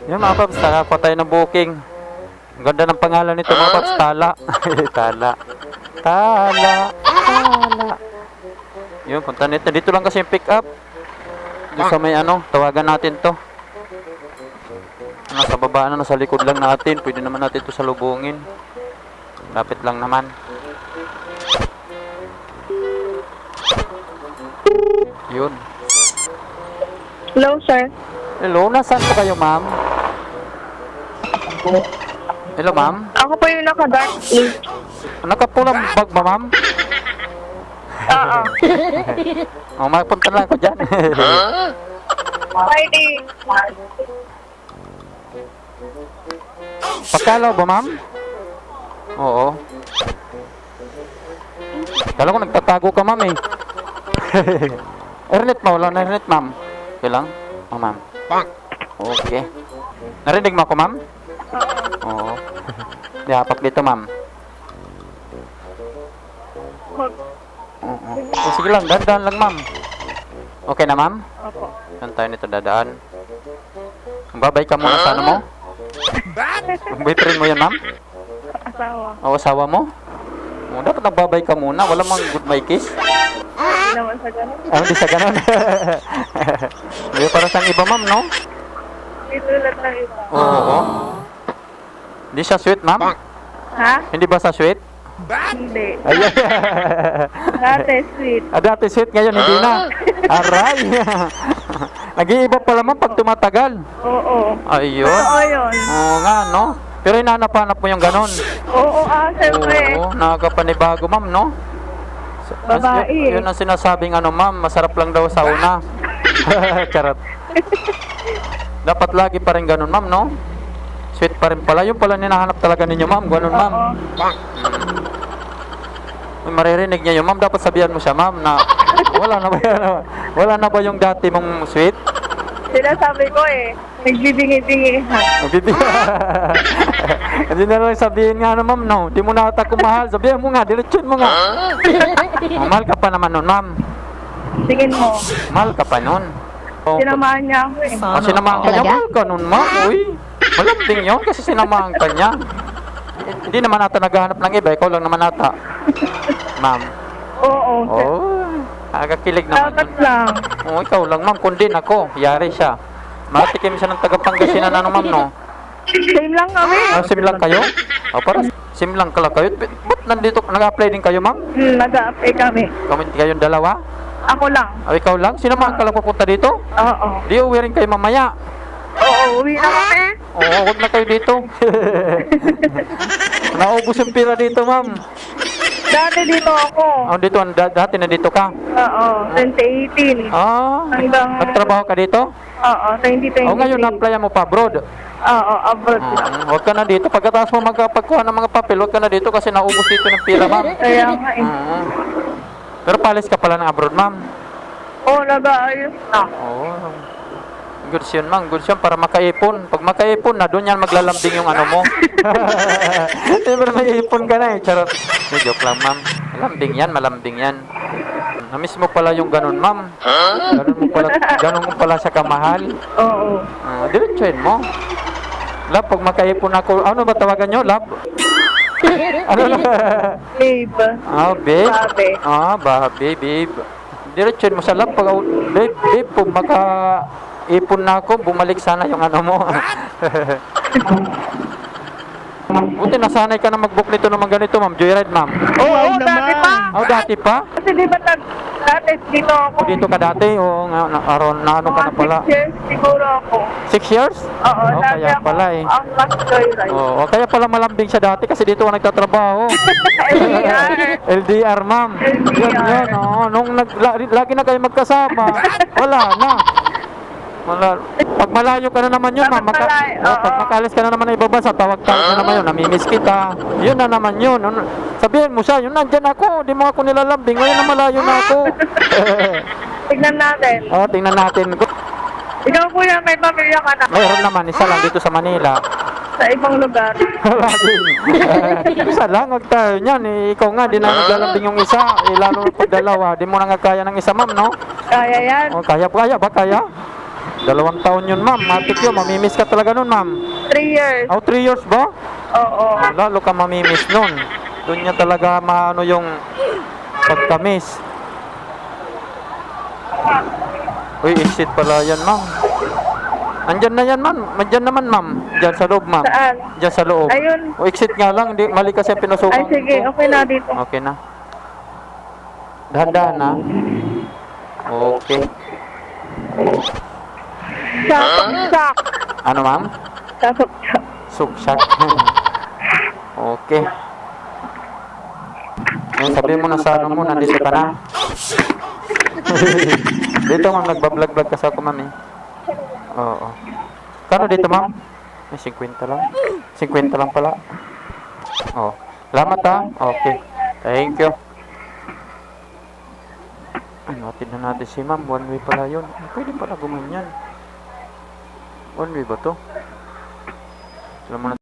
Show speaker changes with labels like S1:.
S1: Yun mga paps, nakakuha tayo ng booking. Ang ganda ng pangalan nito mga paps, Tala. Tala. Tala. Tala. Yun, punta nito. Dito lang kasi yung pick up. Dito sa may ano, tawagan natin to. Nasa baba na, nasa likod lang natin. Pwede naman natin to salubungin. Lapit lang naman. Yun.
S2: Hello, sir.
S1: Hello, nasaan po kayo, ma'am? Hello, ma'am?
S2: Ako po yung naka-dark blue.
S1: Nakapulang bag ba, ma'am?
S2: Oo.
S1: Mapunta lang ako dyan.
S2: Friday.
S1: Pagkalaw ba, ma'am? Oo. Kala ko nagtatago ka, ma'am eh. Ernet mo, wala na ernet, ma'am. Okay lang? Oh, ma'am. Okay. Narinig mo ako, ma'am? Oo. Diapak dito, ma'am. Oo. Oh, sige lang, dahan lang, ma'am. Okay na, ma'am?
S2: Opo.
S1: Saan tayo nito dadaan? Babay ka muna sa ano mo? Ang boyfriend mo yan, ma'am?
S2: Asawa.
S1: O asawa mo? O, dapat nagbabay ka muna. Wala mang good my kiss.
S2: Hindi naman sa ganun.
S1: Hindi sa ganun. Hindi para sa iba, ma'am, no?
S2: Dito lang ng iba.
S1: Oo. Hindi siya sweet, ma'am?
S2: Ha?
S1: Hindi ba sa sweet?
S2: Hindi.
S1: Ayan.
S2: Dati sweet.
S1: Dati sweet, ngayon hindi na. Aray. Nag-iiba pala, ma'am, pag tumatagal.
S2: Oo.
S1: Ayun.
S2: Oo, yun.
S1: Oo nga, no? Pero hinahanap-hanap mo yung ganon.
S2: Oo, siyempre.
S1: Oo, nakakapanibago, ma'am, no?
S2: Babae eh.
S1: Yun ang sinasabing ano, ma'am, masarap lang daw sa una. Charot. Dapat lagi pa rin ganun, ma'am, no? Sweet pa rin pala. Yung pala ninahanap talaga ninyo, ma'am. Ganun, ma'am. May maririnig niya yun, ma'am. Dapat sabihan mo siya, ma'am, na wala na ba yan? Wala na ba yung dati mong sweet?
S2: Sinasabi ko eh, nagbibingi-bingi.
S1: Hindi na lang sabihin nga, ano, ma'am, no? Di mo na ata kumahal. Sabihan mo nga, diretsyon mo nga. Mahal ka pa naman nun, ma'am.
S2: Tingin mo.
S1: Mahal ka pa nun.
S2: Sinamahan niya ako eh.
S1: Sinamahan ka niya, mahal ka nun, ma'am. Uy, malambing yun kasi sinamahan ka niya. Hindi naman ata naghahanap ng iba, ikaw lang naman ata. Ma'am.
S2: Oo.
S1: Agakilig naman
S2: Dapat
S1: yun.
S2: lang.
S1: Oo, ikaw lang, ma'am. Kundi ako, yari siya. Matikim siya ng taga-Pangasinan, ano, ma'am, no?
S2: Same lang kami.
S1: Sim lang kayo? Para sim lang kala kayo. Ba't nandito, nag-apply din kayo, ma'am?
S2: Nag-a-apply kami.
S1: Comment kayong dalawa?
S2: Ako lang.
S1: O ikaw lang? Sinamahan ka lang pupunta dito?
S2: Oo.
S1: Di uwi rin kayo mamaya.
S2: Oo, uwi na kami.
S1: Oo, huwag na kayo dito. Naubos yung pira dito, ma'am.
S2: Dati dito ako.
S1: Oh, dito, dati na dito ka.
S2: Oo, 2018. Hanggang...
S1: Nagtrabaho ka dito?
S2: Oo, 2020.
S1: O ngayon, na-applyan mo pa abroad.
S2: Oo, abroad lang.
S1: Huwag ka na dito. Pagkatapos mo magpagkuha ng mga papel, huwag ka na dito kasi naubos dito ng pira, ma'am.
S2: Kaya nga eh.
S1: Pero palis ka pala ng abroad, ma'am.
S2: Oo, nag-aayos na.
S1: Oo. Goods yun, ma'am. Goods yun para makaipon. Pag makaipon na, doon yan maglalambing yung ano mo. Siyempre may ipon ka na eh. Charot. Joke lang, ma'am. Malambing yan, malambing yan. Namiss mo pala yung ganun, ma'am. Ganun mo pala siya kamahal.
S2: Oo.
S1: Diretsuhin mo. Love, pag makaipon ako, ano ba tawagan nyo? Love? Ano na?
S2: Babe.
S1: Babe?
S2: Babe.
S1: Babe. Diretsuhin mo sa love. Pag, babe, kung makaipon na ako, bumalik sana yung ano mo. Buti nasanay ka na mag-book nito naman ganito, ma'am. Joyride, ma'am.
S2: Oo, dati pa.
S1: Dati pa?
S2: Kasi di ba dati dito ako.
S1: Dito ka dati? Oo, na ano ka na pala?
S2: 6 years siguro ako.
S1: 6 years?
S2: Oo, dati
S1: kaya
S2: ako.
S1: pala eh.
S2: Ang last joyride.
S1: Oo, kaya pala malambing siya dati kasi dito ako nagtatrabaho.
S2: LDR.
S1: LDR, ma'am.
S2: LDR.
S1: Yan, oo. Nung lagi na kayo magkasama, wala na. Pag malayo ka na naman yun, ma'am. Pag makalis ka na naman na ibabasa, tawag-tawag na naman yun, namimiss kita. Yun na naman yun. Sabihin mo siya, yun, nandyan ako, di mo ako nilalambing, ngayon na malayo na ako.
S2: Tignan natin.
S1: Tingnan natin.
S2: Ikaw kuya, may pamilya ka na.
S1: Mayroon naman, isa lang dito sa Manila.
S2: Sa ibang lugar.
S1: Wala din. Isa lang, huwag tayo niyan. Ikaw nga, di na naglalambing yung isa. Lalo na pag dalawa, di mo na nga kaya ng isa, ma'am, no?
S2: Kaya yan.
S1: Kaya ba? Kaya? 2 taon yun, ma'am. Matik yun. Mamimiss ka talaga nun, ma'am.
S2: 3 years.
S1: Oh, 3 years ba?
S2: Oo.
S1: Lalo ka mamimiss nun. Doon niya talaga maano yung pagkamiss. Uy, exit pala yan, ma'am. Andyan na yan, ma'am. Andyan naman, ma'am. Diyan sa loob, ma'am.
S2: Saan?
S1: Diyan sa loob.
S2: Ayun.
S1: O, exit nga lang. Hindi, mali kasi ang pinusukan
S2: Ay, sige.
S1: ko.
S2: Okay na dito.
S1: Okay na. Dahan-dahan na. Okay.
S2: Saksak.
S1: Ano, ma'am?
S2: Saksak.
S1: Suksak. Okay. Yung sabi mo na sa ano mo, nandito ka na. Dito, ma'am. Nagbablog-vlog kasi ako, ma'am, eh. Oo. Kano dito, ma'am? May 50 lang. 50 lang pala. Oh. Salamat, ha. Okay. Thank you. Natin na natin si ma'am. One way pala yun. Pwede pala gumanyan. One way ba to? Alam mo na